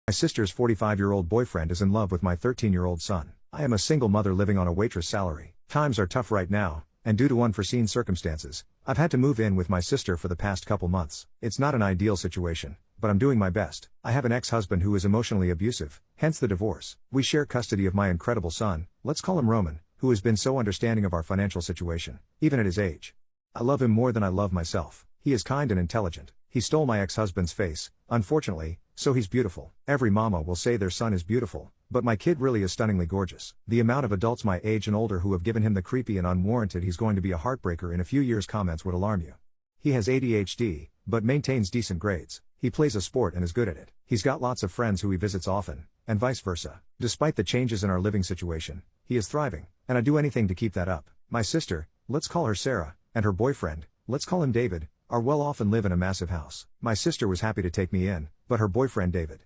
My sister's 45-year-old boyfriend is in love with my 13-year-old son. I am a single mother living on a waitress salary. Times are tough right now, and due to unforeseen circumstances, I've had to move in with my sister for the past couple months. It's not an ideal situation, but I'm doing my best. I have an ex-husband who is emotionally abusive, hence the divorce. We share custody of my incredible son, let's call him Roman, who has been so understanding of our financial situation, even at his age. I love him more than I love myself. He is kind and intelligent. He stole my ex-husband's face, unfortunately, so he's beautiful. Every mama will say their son is beautiful, but my kid really is stunningly gorgeous. The amount of adults my age and older who have given him the creepy and unwarranted "he's going to be a heartbreaker in a few years" comments would alarm you. He has ADHD, but maintains decent grades. He plays a sport and is good at it. He's got lots of friends who he visits often, and vice versa. Despite the changes in our living situation, he is thriving, and I'd do anything to keep that up. My sister, let's call her Sarah, and her boyfriend, let's call him David, are well off and live in a massive house. My sister was happy to take me in, but her boyfriend David,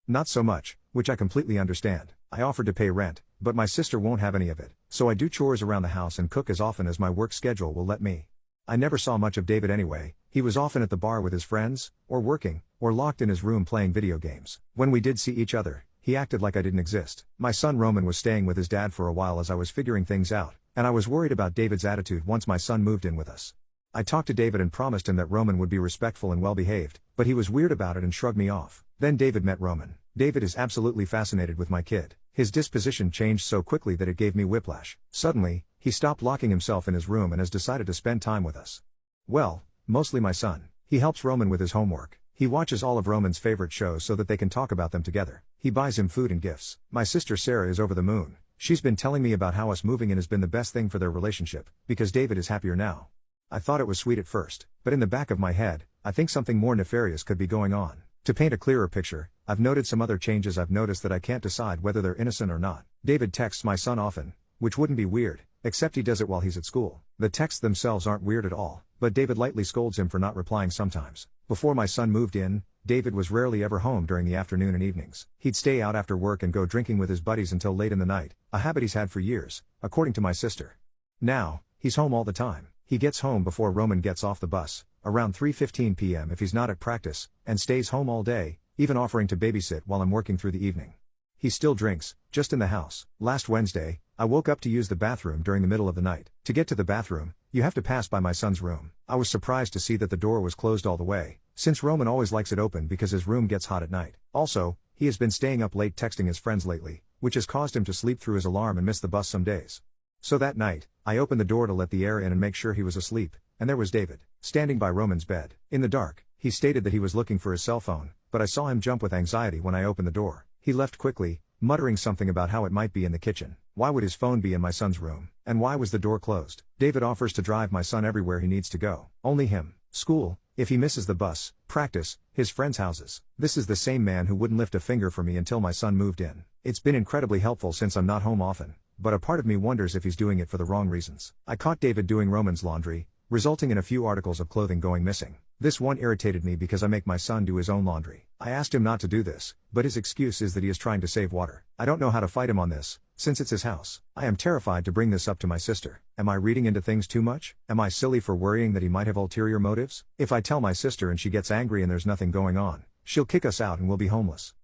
not so much, which I completely understand. I offered to pay rent, but my sister won't have any of it, so I do chores around the house and cook as often as my work schedule will let me. I never saw much of David anyway. He was often at the bar with his friends, or working, or locked in his room playing video games. When we did see each other, he acted like I didn't exist. My son Roman was staying with his dad for a while as I was figuring things out, and I was worried about David's attitude once my son moved in with us. I talked to David and promised him that Roman would be respectful and well-behaved, but he was weird about it and shrugged me off. Then David met Roman. David is absolutely fascinated with my kid. His disposition changed so quickly that it gave me whiplash. Suddenly, he stopped locking himself in his room and has decided to spend time with us. Well, mostly my son. He helps Roman with his homework. He watches all of Roman's favorite shows so that they can talk about them together. He buys him food and gifts. My sister Sarah is over the moon. She's been telling me about how us moving in has been the best thing for their relationship, because David is happier now. I thought it was sweet at first, but in the back of my head, I think something more nefarious could be going on. To paint a clearer picture, I've noted some other changes. I've noticed that I can't decide whether they're innocent or not. David texts my son often, which wouldn't be weird, except he does it while he's at school. The texts themselves aren't weird at all, but David lightly scolds him for not replying sometimes. Before my son moved in, David was rarely ever home during the afternoon and evenings. He'd stay out after work and go drinking with his buddies until late in the night, a habit he's had for years, according to my sister. Now, he's home all the time. He gets home before Roman gets off the bus, around 3:15 p.m. if he's not at practice, and stays home all day, even offering to babysit while I'm working through the evening. He still drinks, just in the house. Last Wednesday, I woke up to use the bathroom during the middle of the night. To get to the bathroom, you have to pass by my son's room. I was surprised to see that the door was closed all the way, since Roman always likes it open because his room gets hot at night. Also, he has been staying up late texting his friends lately, which has caused him to sleep through his alarm and miss the bus some days. So that night, I opened the door to let the air in and make sure he was asleep, and there was David, standing by Roman's bed. In the dark, he stated that he was looking for his cell phone, but I saw him jump with anxiety when I opened the door. He left quickly, muttering something about how it might be in the kitchen. Why would his phone be in my son's room? And why was the door closed? David offers to drive my son everywhere he needs to go. Only him. School, if he misses the bus, practice, his friends' houses. This is the same man who wouldn't lift a finger for me until my son moved in. It's been incredibly helpful since I'm not home often, but a part of me wonders if he's doing it for the wrong reasons. I caught David doing Roman's laundry, resulting in a few articles of clothing going missing. This one irritated me because I make my son do his own laundry. I asked him not to do this, but his excuse is that he is trying to save water. I don't know how to fight him on this, since it's his house. I am terrified to bring this up to my sister. Am I reading into things too much? Am I silly for worrying that he might have ulterior motives? If I tell my sister and she gets angry and there's nothing going on, she'll kick us out and we'll be homeless.